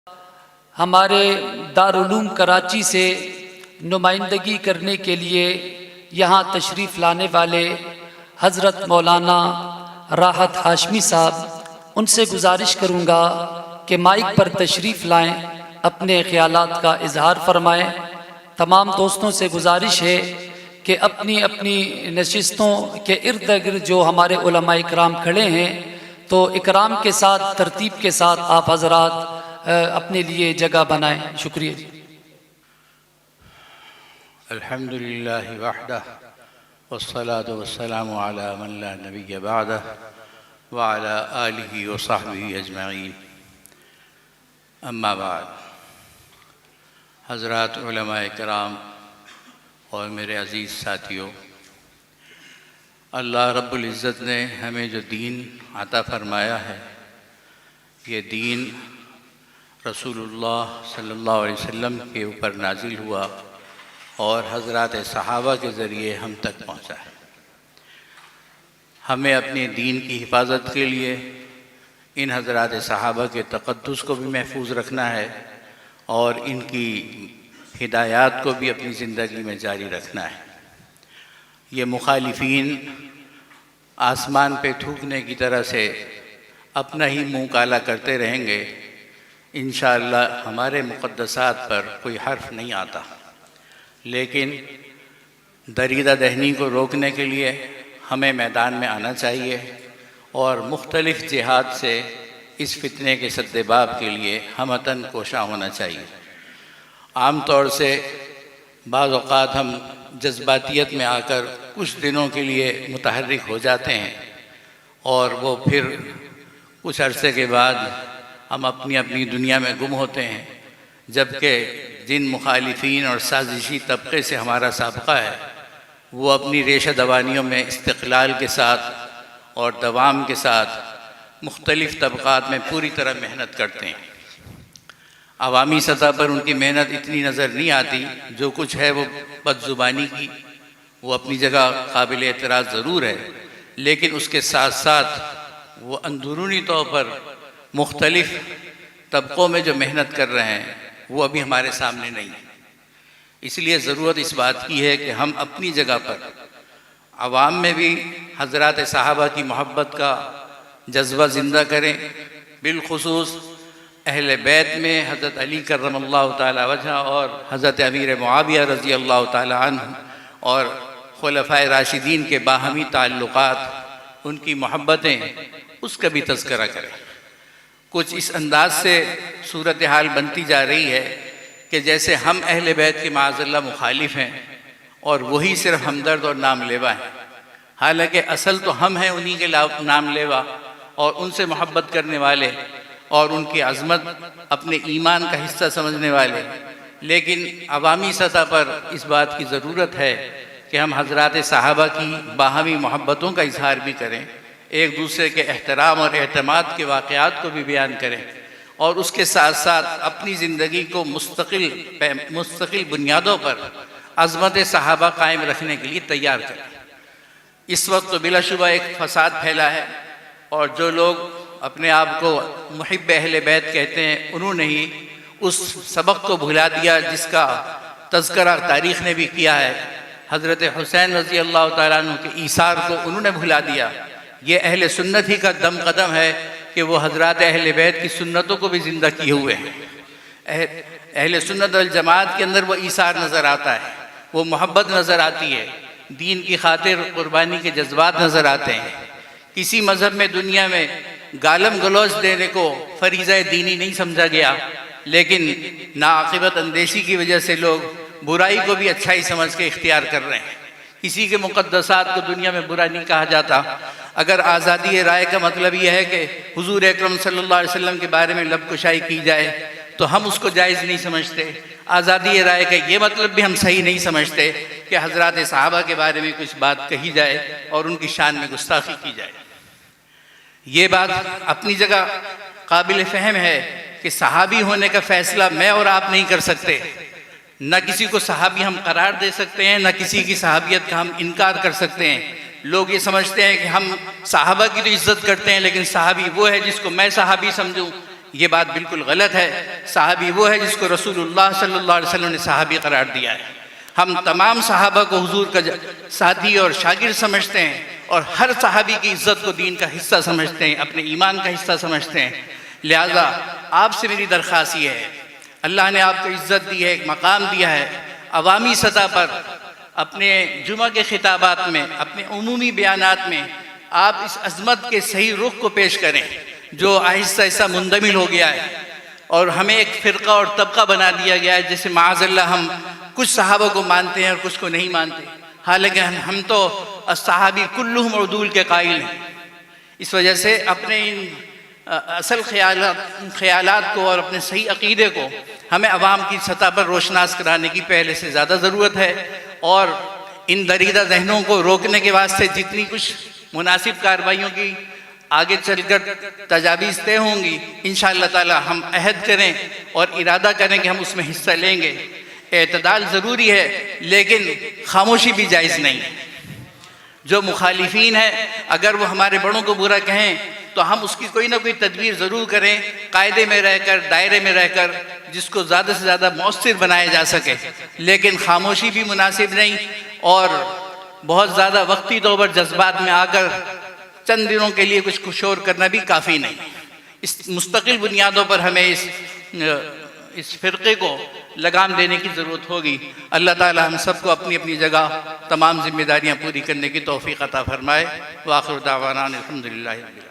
हमारे दारुल-उलूम कराची से नुमाइंदगी करने के लिए यहाँ तशरीफ़ लाने वाले हज़रत मौलाना राहत हाशमी साहब, उनसे गुजारिश करूँगा कि माइक पर तशरीफ़ लाएँ, अपने ख़यालात का इजहार फरमाएँ। तमाम दोस्तों से गुजारिश है कि अपनी अपनी नशिस्तों के इर्द गिर्द जो हमारे उलमा इकराम खड़े हैं, तो इकराम के साथ, तरतीब के साथ आप हज़रात अपने लिए जगह बनाएं। शुक्रिया जी। अल्हम्दुलिल्लाहि वहदह वस्सलातु वस्सलामु अला मन ला नबिय्य बअदह व अला आलिहि व सहबिहि अजमईन। अम्मा बाद। हज़रात उलमाए किराम और मेरे अज़ीज़ साथियों, अल्लाह रब्बुल इज़्ज़त ने हमें जो दीन अता फ़रमाया है, ये दीन रसूलुल्लाह सल्लल्लाहु अलैहि वसल्लम के ऊपर नाजिल हुआ और हज़रात सहाबा के ज़रिए हम तक पहुँचा है। हमें अपने दीन की हिफाजत के लिए इन हज़रात सहाबा के तक़द्दुस को भी महफूज रखना है और इनकी हिदायत को भी अपनी ज़िंदगी में जारी रखना है। ये मुखालिफीन आसमान पे थूकने की तरह से अपना ही मुँह काला करते रहेंगे, इंशाअल्लाह हमारे मुक़द्दसात पर कोई हर्फ नहीं आता। लेकिन दरीदा दहनी को रोकने के लिए हमें मैदान में आना चाहिए और मुख्तलिफ़ जिहाद से इस फितने के सद्देबाब के लिए हमतन कोशा होना चाहिए। आम तौर से बाज़ औक़ात हम जज्बातियत में आकर कुछ दिनों के लिए मुतहर्रिक हो जाते हैं और वो फिर कुछ अरसे के बाद हम अपनी अपनी दुनिया में गुम होते हैं, जबकि जिन मुखालिफीन और साजिशी तबके से हमारा साबका है, वो अपनी रेशा दवानियों में इस्तिक़लाल के साथ और दवाम के साथ मुख्तलिफ़ तबक़ात में पूरी तरह मेहनत करते हैं। अवामी सतह पर उनकी मेहनत इतनी नज़र नहीं आती, जो कुछ है वो बदज़ुबानी की, वो अपनी जगह काबिल एतराज़ ज़रूर है, लेकिन उसके साथ साथ वो अंदरूनी तौर पर मुख्तलिफ़ तबक़ों में जो मेहनत कर रहे हैं वो अभी हमारे सामने नहीं है। इसलिए ज़रूरत इस बात की है कि हम अपनी जगह पर आवाम में भी हज़रात सहाबा की मोहब्बत का जज्बा ज़िंदा करें। बिलखुसूस अहले बैत में हज़रत अली करमल्लाहु ताला वजह और हज़रत अमीर मुआविया रज़ी अल्लाह ताला अन्हु और खुलफ़ाए राशिदीन के बाहमी ताल्लुक़ात, उनकी मोहब्बतें, उसका भी तज़किरा करें। कुछ इस अंदाज से सूरत हाल बनती जा रही है कि जैसे हम अहले बैत के माअज़ल्लाह मुखालिफ हैं और वही सिर्फ हमदर्द और नाम लेवा हैं। हालांकि असल तो हम हैं उन्हीं के नाम लेवा और उनसे मोहब्बत करने वाले और उनकी अज़मत अपने ईमान का हिस्सा समझने वाले। लेकिन अवामी सतह पर इस बात की ज़रूरत है कि हम हज़रात सहाबा की बाहमी मोहब्बतों का इजहार भी करें, एक दूसरे के एहतराम और एहतमाद के वाक़यात को भी बयान करें और उसके साथ साथ अपनी ज़िंदगी को मुस्तकिल बुनियादों पर अज़मत सहाबा कायम रखने के लिए तैयार करें। इस वक्त तो बिलाशुबा एक फ़साद फैला है और जो लोग अपने आप को मुहिब अहले बैत कहते हैं, उन्होंने ही उस सबक को भुला दिया जिसका तज़किरा तारीख़ ने भी किया है। हज़रत हुसैन रज़ी अल्लाह ताला अन्हु के ईसार को उन्होंने भुला दिया। ये अहले सुन्नत ही का दम कदम है कि वो हज़रात अहले बैत की सुन्नतों को भी ज़िंदा किए हुए हैं। अहले सुन्नत वल जमात के अंदर वो ईसार नज़र आता है, वो मोहब्बत नज़र आती है, दीन की खातिर कुर्बानी के जज्बात नज़र आते हैं। किसी मज़हब में दुनिया में गालम गलौज देने को फरीज़ा दीनी नहीं समझा गया, लेकिन नाआक़िबत अंदेशी की वजह से लोग बुराई को भी अच्छाई समझ के इख्तियार कर रहे हैं। किसी के मुक़द्दसात को दुनिया में बुरा नहीं कहा जाता। अगर आज़ादी राय का मतलब यह है कि हुज़ूर अकरम सल्लल्लाहु अलैहि वसल्लम के बारे में लबकुशाई की जाए, तो हम उसको जायज़ नहीं समझते। आज़ादी राय का ये मतलब भी हम सही नहीं समझते कि हज़रात सहाबा के बारे में कुछ बात कही जाए और उनकी शान में गुस्ताखी की जाए। ये बात अपनी जगह काबिल फ़हम है कि सहाबी होने का फ़ैसला मैं और आप नहीं कर सकते। न किसी को सहाबी हम करार दे सकते हैं, न किसी की सहाबियत का हम इनकार कर सकते हैं। लोग ये समझते हैं कि हम सहाबा की तो इज़्ज़त करते हैं, लेकिन सहाबी वो है जिसको मैं सहाबी समझूं ये बात बिल्कुल गलत है। सहाबी वो है जिसको रसूलुल्लाह सल्लल्लाहु अलैहि वसल्लम ने सहाबी करार दिया है। हम तमाम सहाबा को हुजूर का साथी और शागिर्द समझते हैं और हर सहाबी की इज़्ज़त को दीन का हिस्सा समझते हैं, अपने ईमान का हिस्सा समझते हैं। लिहाजा आपसे मेरी दरख्वास्त ये है, अल्लाह ने आपको इज़्ज़त दी है, एक मकाम दिया है, अवामी सतह पर अपने जुमा के खिताबात में, अपने उमूमी बयानात में आप इस अज़मत के सही रुख को पेश करें जो आहिस्ता आहिस्ता मुंदमिल हो गया है और हमें एक फ़िरका और तबका बना दिया गया है। जैसे माअज़ल्लाह हम कुछ सहाबा को मानते हैं और कुछ को नहीं मानते, हालांकि हम तो अस्सहाबी कुल्लुहुम उदूल के कायल हैं। इस वजह से अपने इन असल ख्यालात को और अपने सही अक़ीदे को हमें अवाम की सतह पर रोशनास कराने की पहले से ज़्यादा ज़रूरत है और इन दरीदा जहनों को रोकने के वास्ते जितनी कुछ मुनासिब कार्रवाइयों की आगे चलकर तजावीज़ तय होंगी, इंशाअल्लाह ताला हम अहद करें और इरादा करें कि हम उसमें हिस्सा लेंगे। एतदाल ज़रूरी है लेकिन खामोशी भी जायज़ नहीं है। जो मुखालिफिन है अगर वो हमारे बड़ों को बुरा कहें तो हम उसकी कोई ना कोई तदबीर ज़रूर करें, कायदे में रहकर, दायरे में रहकर, जिसको ज़्यादा से ज़्यादा मौसर बनाया जा सके। लेकिन खामोशी भी मुनासिब नहीं और बहुत ज़्यादा वक्ती तौर पर जज्बात में आकर चंद दिनों के लिए कुछ कुशोर करना भी काफ़ी नहीं। इस मुस्तकिल बुनियादों पर हमें इस फ़िरक़े को लगाम देने की ज़रूरत होगी। अल्लाह ताला हम सबको अपनी अपनी जगह तमाम जिम्मेदारियाँ पूरी करने की तौफ़ीक़ अता फ़रमाए। व आख़िर दावाना अल्हम्दुलिल्लाहि रब्बिल आलमीन।